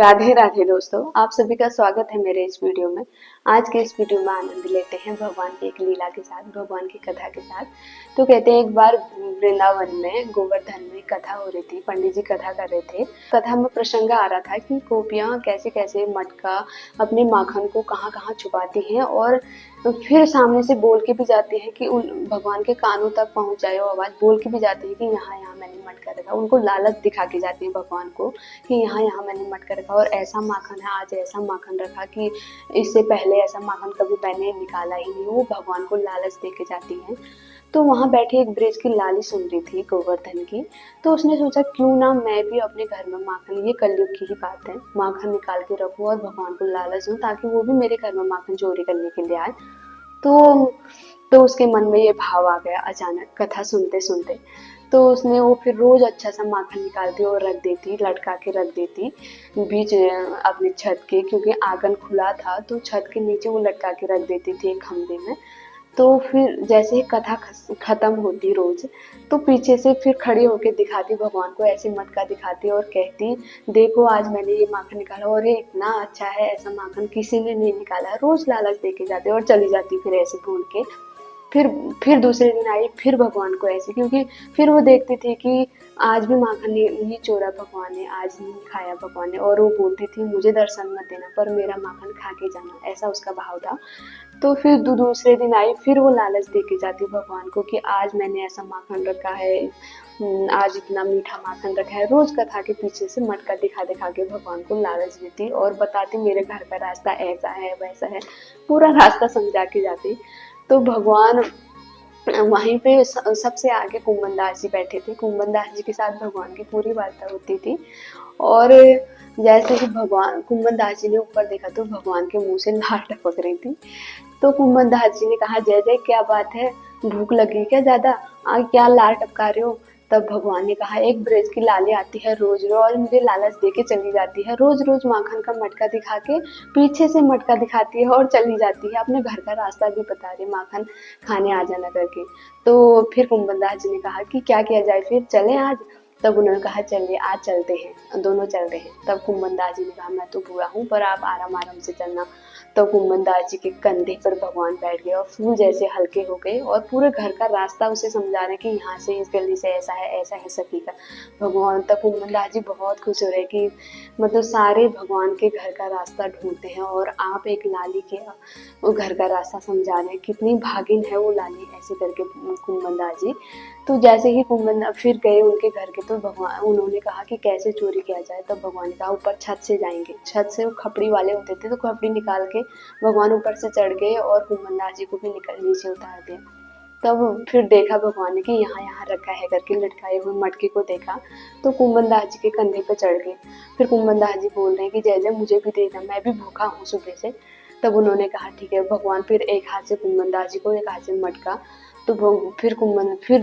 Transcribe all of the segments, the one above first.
राधे राधे दोस्तों, आप सभी का स्वागत है मेरे इस वीडियो में। आज के इस वीडियो में आनंद लेते हैं भगवान की एक लीला के साथ, भगवान की कथा के साथ। तो कहते हैं एक बार वृंदावन में गोवर्धन में कथा हो रही थी, पंडित जी कथा कर रहे थे। कथा में प्रसंग आ रहा था कि गोपियां कैसे कैसे मटका अपने माखन को कहाँ कहाँ छुपाती हैं और फिर सामने से बोल के भी जाती है कि उन भगवान के कानों तक पहुंच जाए, वो आवाज बोल के भी जाती है कि यहाँ यहाँ मैंने मटका रखा। उनको लालच दिखा के जाती है भगवान को कि यहाँ यहाँ मैंने मटका रखा और ऐसा माखन है, आज ऐसा माखन रखा कि इससे पहले ऐसा माखन कभी मैंने निकाला ही नहीं। वो भगवान को लालच दे के जाती है। तो वहां बैठी एक ब्रज की लाली सुन रही थी गोवर्धन की। तो उसने सोचा क्यों ना मैं भी अपने घर में माखन, ये कलयुग की ही बात है, माखन निकाल के रखूं और भगवान को लालच दूं ताकि वो भी मेरे घर में माखन चोरी करने के लिए आए। तो उसके मन में ये भाव आ गया अचानक कथा सुनते सुनते। तो उसने वो फिर रोज अच्छा सा माखन निकालती और रख देती, लटका के रख देती बीच अपने छत के, क्योंकि आंगन खुला था तो छत के नीचे वो लटका के रख देती थी एक खम्भे में। तो फिर जैसे ही कथा खत्म होती रोज, तो पीछे से फिर खड़ी होके दिखाती भगवान को, ऐसे मटका दिखाती और कहती देखो आज मैंने ये माखन निकाला और ये इतना अच्छा है, ऐसा माखन किसी ने नहीं निकाला। रोज लालच देके जाती और चली जाती फिर ऐसे भूल के। फिर दूसरे दिन आई फिर भगवान को ऐसे, क्योंकि फिर वो देखती थी कि आज भी माखन नहीं चोरा भगवान ने, आज नहीं खाया भगवान ने, और वो बोलती थी मुझे दर्शन मत देना पर मेरा माखन खा के जाना, ऐसा उसका भाव था। तो फिर दूसरे दिन आई फिर वो लालच दे के जाती भगवान को कि आज मैंने ऐसा माखन रखा है, आज इतना मीठा माखन रखा है। रोज कथा के पीछे से मटका दिखा दिखा के भगवान को लालच देती और बताती मेरे घर का रास्ता ऐसा है वैसा है, पूरा रास्ता समझा के जाती। तो भगवान वहीं पे सबसे आगे कुंभनदास जी बैठे थे। कुंभनदास जी के साथ भगवान की पूरी वार्ता होती थी। और जैसे ही भगवान कुंभनदास जी ने ऊपर देखा तो भगवान के मुंह से लार टपक रही थी। तो कुंभनदास जी ने कहा जय जय क्या बात है, भूख लगी क्या ज्यादा, क्या लार टपका रहे हो। तब भगवान ने कहा एक ब्रज की लाली आती है रोज रोज और मुझे लालच दे के चली जाती है, रोज रोज माखन का मटका दिखा के पीछे से मटका दिखाती है और चली जाती है, अपने घर का रास्ता भी बता रही माखन खाने आ जाना करके। तो फिर कुंभनदास जी ने कहा कि क्या किया जाए, फिर चले आज। तब उन्होंने कहा चलिए आज चलते हैं, दोनों चलते हैं। तब कुंभनदास जी ने कहा मैं तो बूढ़ा हूँ पर आप आराम आराम से चलना। तो कुंभनदास जी के कंधे पर भगवान बैठ गए और फूल जैसे हल्के हो गए और पूरे घर का रास्ता उसे समझा रहे कि यहाँ से इस गली से ऐसा है सखी का। भगवान तक कुंभनदास जी बहुत खुश हो रहे कि मतलब सारे भगवान के घर का रास्ता ढूंढते हैं और आप एक लाली के वो घर का रास्ता समझा रहे हैं, कितनी भागिन है वो लाली, ऐसे करके कुंभनदास जी। तो जैसे ही कुंभन फिर गए उनके घर के, तो भगवान उन्होंने कहा कि कैसे चोरी किया जाए। तब भगवान ने कहा ऊपर छत से जाएंगे। छत से वो खपड़ी वाले होते थे तो खपड़ी निकाल के भगवान ऊपर से चढ़ गए और कुंभनदास जी को भी निकल नीचे उतार दिया। तब फिर देखा भगवान ने कि यहाँ यहाँ रखा है करके लटकाए हुए मटके को देखा। तो कुंभनदास जी के कंधे पे चढ़ गए। फिर कुंभनदास जी बोल रहे हैं कि जय जय मुझे भी दे देना, मैं भी भूखा हूँ सुबह से। तब उन्होंने कहा ठीक है। भगवान फिर एक हाथ से कुंभनदास जी को, एक हाथ से मटका। तो फिर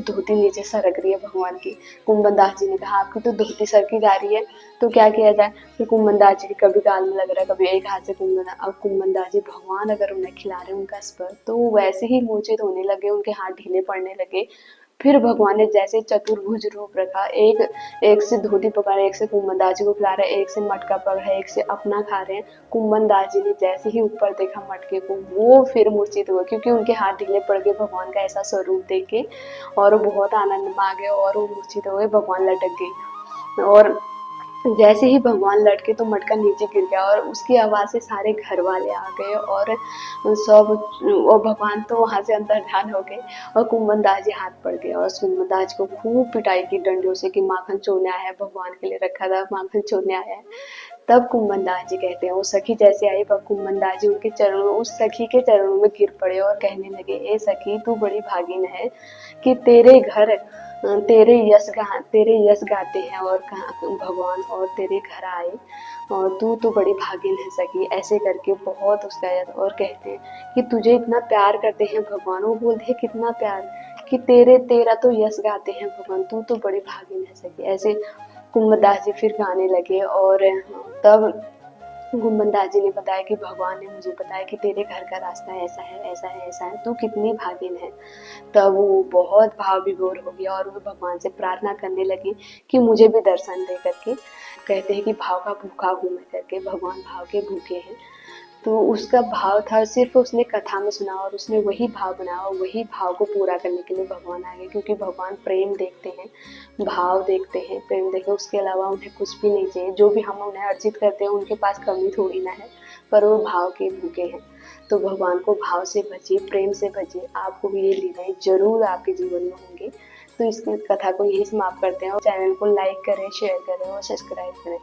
धोती नीचे सरक रही है भगवान की। कुंभनदास जी ने कहा आपकी तो धोती सरकी जा रही है, तो क्या किया जाए। फिर कुंभनदास जी कभी गाल में लग रहा है, कभी एक हाथ से कुंभनदास जी भगवान अगर उन्हें खिला रहे उनका स्पर्श, तो वैसे ही मूर्छित होने लगे, उनके हाथ ढीले पड़ने लगे। फिर भगवान ने जैसे चतुर्भुज रूप रखा, एक से धोती पकड़ा, एक से कुंभनदास जी को खिला रहे, एक से मटका पकड़ा, एक से अपना खा रहे हैं। कुंभनदास जी ने जैसे ही ऊपर देखा मटके को, वो फिर मूर्छित हुए, क्योंकि उनके हाथ ढीले पड़ गए भगवान का ऐसा स्वरूप देख के, और वो बहुत आनंद में आ गए और वो मूर्छित हो गए, भगवान लटक गए। और जैसे ही भगवान लटके तो मटका नीचे गिर गया और उसकी आवाज से सारे घर वाले आ गए और सब, और भगवान तो वहां से अंतर्धान हो गए और कुंभनदास जी हाथ पड़ गए और कुंभनदास को खूब पिटाई की डंडों से कि माखन चोरने आया है, भगवान के लिए रखा था माखन चोरने आया है। तब कुंभनदास जी कहते हैं वो सखी जैसे आई, कुंभनदास जी उनके चरणों, उस सखी के चरणों में गिर पड़े और कहने लगे ए सखी तू बड़ी भागिन है कि तेरे घर तेरे यश गाते हैं और भगवान और तेरे घर आए, और तू तो बड़ी भागिन है सखी, ऐसे करके बहुत उसका याद। और कहते हैं कि तुझे इतना प्यार करते हैं भगवान, वो बोलते हैं कितना प्यार कि तेरा तो यश गाते हैं भगवान, तू तो बड़ी भागिन है सखी। ऐसे कुंभदास जी फिर गाने लगे और तब घुमंदाज जी ने बताया कि भगवान ने मुझे बताया कि तेरे घर का रास्ता ऐसा है, ऐसा है, ऐसा है, तू कितनी भागिन है। तब वो बहुत भाव विभोर हो गया और वो भगवान से प्रार्थना करने लगी कि मुझे भी दर्शन दे करके। कहते हैं कि भाव का भूखा हूँ मैं करके, भगवान भाव के भूखे हैं। तो उसका भाव था, सिर्फ उसने कथा में सुना और उसने वही भाव बनाया और वही भाव को पूरा करने के लिए भगवान आ गए, क्योंकि भगवान प्रेम देखते हैं, भाव देखते हैं, प्रेम देखते हैं, उसके अलावा उन्हें कुछ भी नहीं चाहिए। जो भी हम उन्हें अर्जित करते हैं उनके पास कमी थोड़ी ना है, पर वो भाव के भूखे हैं। तो भगवान को भाव से भजिए, प्रेम से भजिए, आपको भी ये लीलाएं जरूर आपके जीवन में होंगे। तो इस कथा को यही समाप्त करते हैं और चैनल को लाइक करें, शेयर करें और सब्सक्राइब करें।